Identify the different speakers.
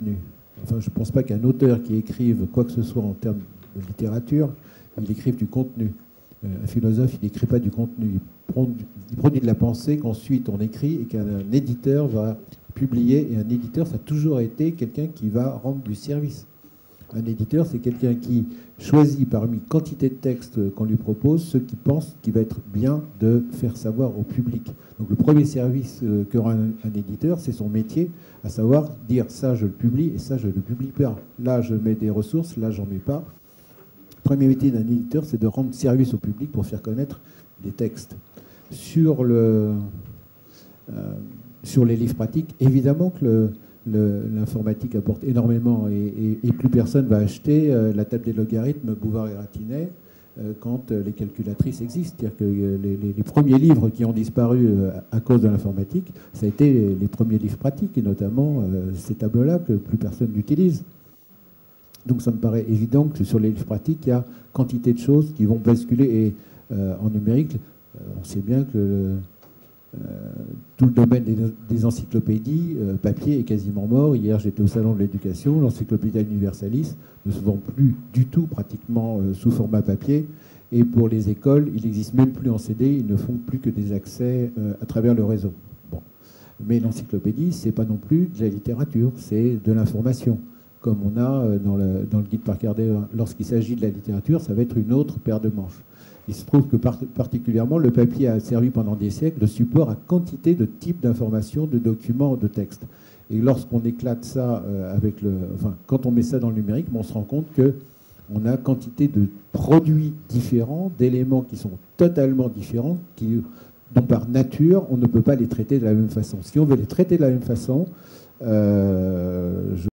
Speaker 1: contenu. Enfin, je ne pense pas qu'un auteur qui écrive quoi que ce soit en termes de littérature, il écrive du contenu. Un philosophe, il n'écrit pas du contenu. Il produit de la pensée qu'ensuite on écrit et qu'un éditeur va publier. Et un éditeur, ça a toujours été quelqu'un qui va rendre du service. Un éditeur, c'est quelqu'un qui choisit parmi quantité de textes qu'on lui propose ceux qui pensent qu'il va être bien de faire savoir au public. Donc le premier service qu'aura un éditeur, c'est son métier, à savoir dire ça je le publie et ça je ne le publie pas. Là je mets des ressources, là j'en mets pas. Le premier métier d'un éditeur, c'est de rendre service au public pour faire connaître des textes. Sur les livres pratiques, évidemment que l'informatique apporte énormément et plus personne va acheter la table des logarithmes Bouvard et Ratinet quand les calculatrices existent. C'est-à-dire que les premiers livres qui ont disparu à cause de l'informatique, ça a été les premiers livres pratiques, et notamment ces tables-là que plus personne n'utilise. Donc ça me paraît évident que sur les livres pratiques, il y a quantité de choses qui vont basculer. Et en numérique, on sait bien que tout le domaine des encyclopédies, papier est quasiment mort. Hier, j'étais au Salon de l'Éducation, l'Encyclopédia Universalis ne se vend plus du tout, pratiquement sous format papier. Et pour les écoles, il n'existe même plus en CD, ils ne font plus que des accès à travers le réseau. Bon. Mais l'encyclopédie, ce n'est pas non plus de la littérature, c'est de l'information. Comme on a dans le guide par Cardé, lorsqu'il s'agit de la littérature, ça va être une autre paire de manches. Il se trouve que particulièrement, le papier a servi pendant des siècles de support à quantité de types d'informations, de documents, de textes. Et lorsqu'on éclate ça quand on met ça dans le numérique, on se rend compte qu'on a quantité de produits différents, d'éléments qui sont totalement différents, dont par nature, on ne peut pas les traiter de la même façon. Si on veut les traiter de la même façon,